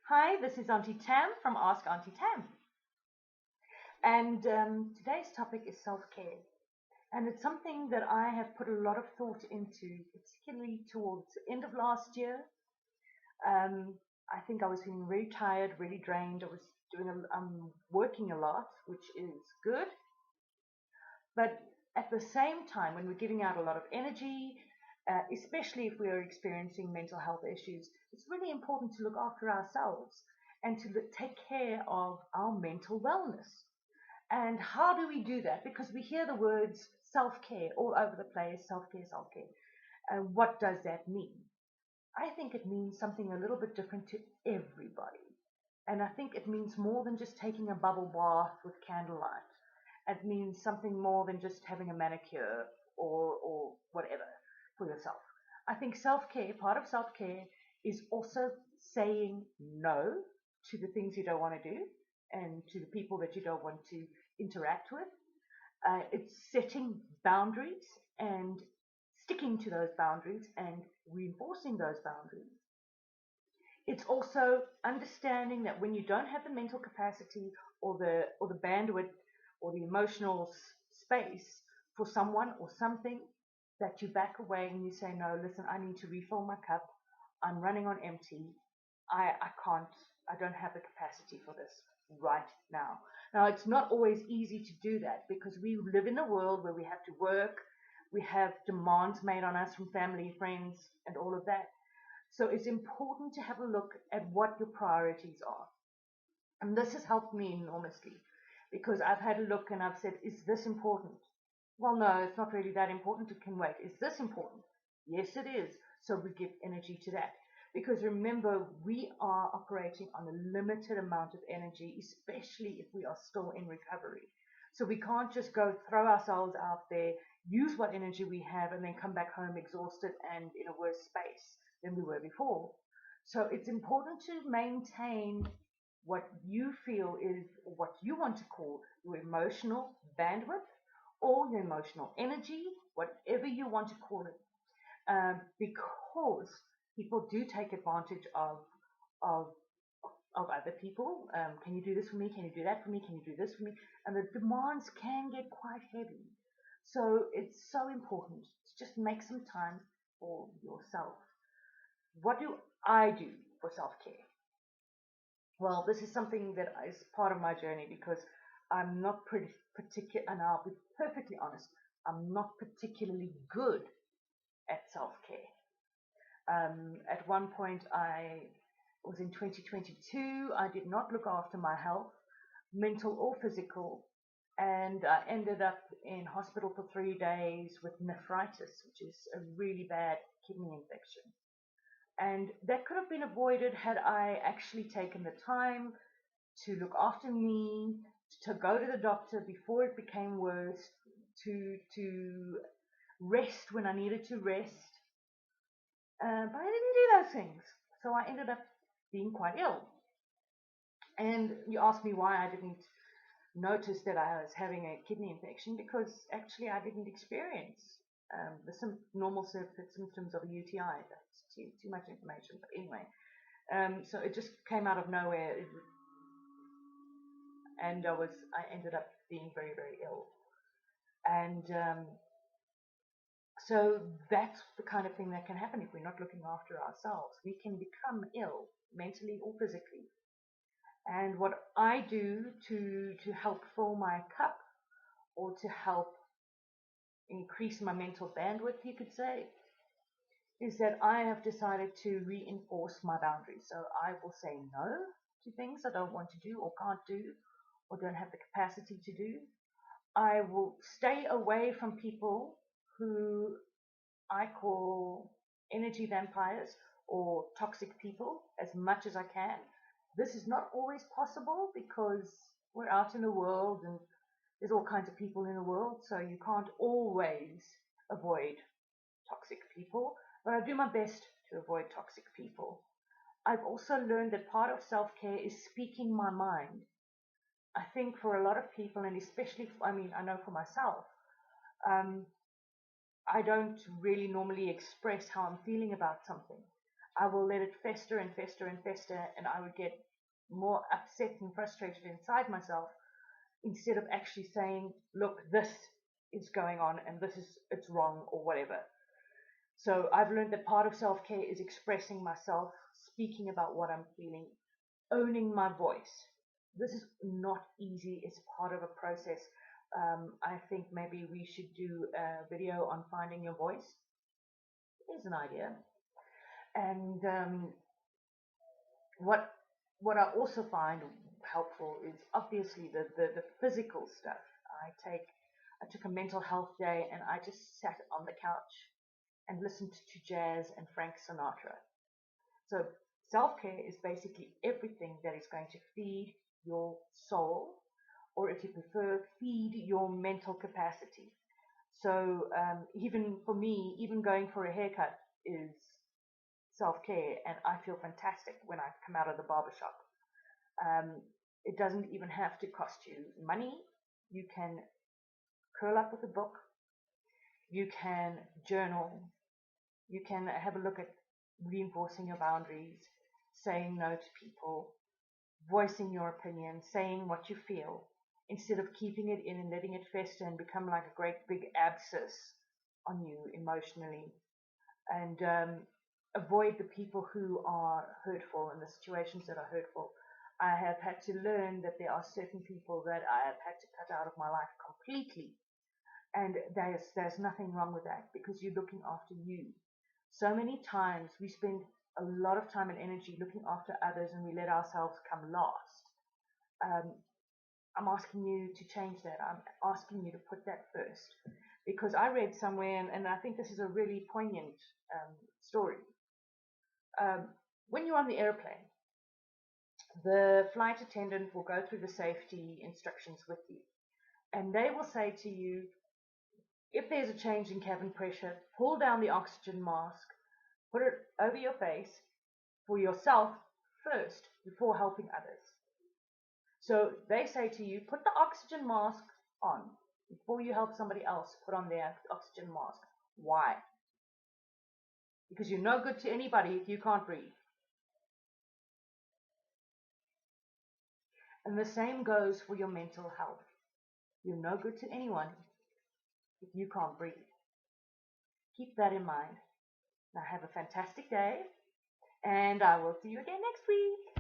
Hi, this is Auntie Tam from Ask Auntie Tam. And today's topic is self care. And it's something that I have put a lot of thought into, particularly towards the end of last year. Um, I think I was feeling really tired, really drained. I was working a lot, which is good. But at the same time, when we're giving out a lot of energy, especially if we are experiencing mental health issues, it's really important to look after ourselves and to take care of our mental wellness. And how do we do that? Because we hear the words self care all over the place, self care, self care. What does that mean? I think it means something a little bit different to everybody. And I think it means more than just taking a bubble bath with candlelight. It means something more than just having a manicure or whatever for yourself. I think self care, part of self care, is also saying no to the things you don't want to do and to the people that you don't want to interact with. It's setting boundaries and sticking to those boundaries and reinforcing those boundaries. It's also understanding that when you don't have the mental capacity or the bandwidth or the emotional space for someone or something, that you back away and you say, no, listen, I need to refill my cup. I'm running on empty. I can't, I don't have the capacity for this right now. Now, it's not always easy to do that because we live in a world where we have to work, we have demands made on us from family, friends, and all of that. So it's important to have a look at what your priorities are. And this has helped me enormously because I've had a look and I've said, is this important? Well, no, it's not really that important. It can wait. Is this important? Yes, it is. So we give energy to that. Because remember, we are operating on a limited amount of energy, especially if we are still in recovery. So we can't just go throw ourselves out there, use what energy we have, and then come back home exhausted and in a worse space than we were before. So it's important to maintain what you feel is, or what you want to call, your emotional bandwidth or your emotional energy, whatever you want to call it, because people do take advantage of of other people. Can you do this for me? Can you do that for me? Can you do this for me? And the demands can get quite heavy. So it's so important to just make some time for yourself. What do I do for self care? Well, this is something that is part of my journey because I'm not pretty particular, and I'll be perfectly honest, I'm not particularly good at self care. At one point, I was in 2022, I did not look after my health, mental or physical, and I ended up in hospital for 3 days with nephritis, which is a really bad kidney infection. And that could have been avoided had I actually taken the time to look after me, to go to the doctor before it became worse, to rest when I needed to rest. But I didn't do those things, so I ended up being quite ill. And you asked me why I didn't notice that I was having a kidney infection because actually I didn't experience the normal symptoms of a UTI. That's too much information, but anyway. So it just came out of nowhere, and I ended up being very very ill, and so that's the kind of thing that can happen if we're not looking after ourselves. We can become ill mentally or physically. And what I do to help fill my cup or to help increase my mental bandwidth, you could say, is that I have decided to reinforce my boundaries. So I will say no to things I don't want to do or can't do or don't have the capacity to do. I will stay away from people who I call energy vampires or toxic people as much as I can. This is not always possible because we're out in the world and there's all kinds of people in the world, so you can't always avoid toxic people, but I do my best to avoid toxic people. I've also learned that part of self care is speaking my mind. I think for a lot of people, and especially, I mean, I know for myself, um, I don't really normally express how I'm feeling about something. I will let it fester and fester and fester, and I would get more upset and frustrated inside myself instead of actually saying, look, this is going on and it's wrong or whatever. So I've learned that part of self-care is expressing myself, speaking about what I'm feeling, owning my voice. This is not easy. It's part of a process. I think maybe we should do a video on finding your voice. Here's an idea. And what I also find helpful is obviously the physical stuff. I took a mental health day and I just sat on the couch and listened to jazz and Frank Sinatra. So self-care is basically everything that is going to feed your soul, or if you prefer, feed your mental capacity. So even for me, even going for a haircut is self-care, and I feel fantastic when I come out of the barbershop. It doesn't even have to cost you money. You can curl up with a book. You can journal. You can have a look at reinforcing your boundaries, saying no to people, voicing your opinion, saying what you feel, instead of keeping it in and letting it fester and become like a great big abscess on you emotionally. And avoid the people who are hurtful and the situations that are hurtful. I have had to learn that there are certain people that I have had to cut out of my life completely. And there's nothing wrong with that because you're looking after you. So many times we spend a lot of time and energy looking after others and we let ourselves come last. I'm asking you to change that. I'm asking you to put that first. Because I read somewhere, and I think this is a really poignant story. When you're on the airplane, the flight attendant will go through the safety instructions with you. And they will say to you, if there's a change in cabin pressure, pull down the oxygen mask, put it over your face for yourself first before helping others. So they say to you, put the oxygen mask on before you help somebody else put on their oxygen mask. Why? Because you're no good to anybody if you can't breathe. And the same goes for your mental health. You're no good to anyone if you can't breathe. Keep that in mind. Now have a fantastic day, and I will see you again next week.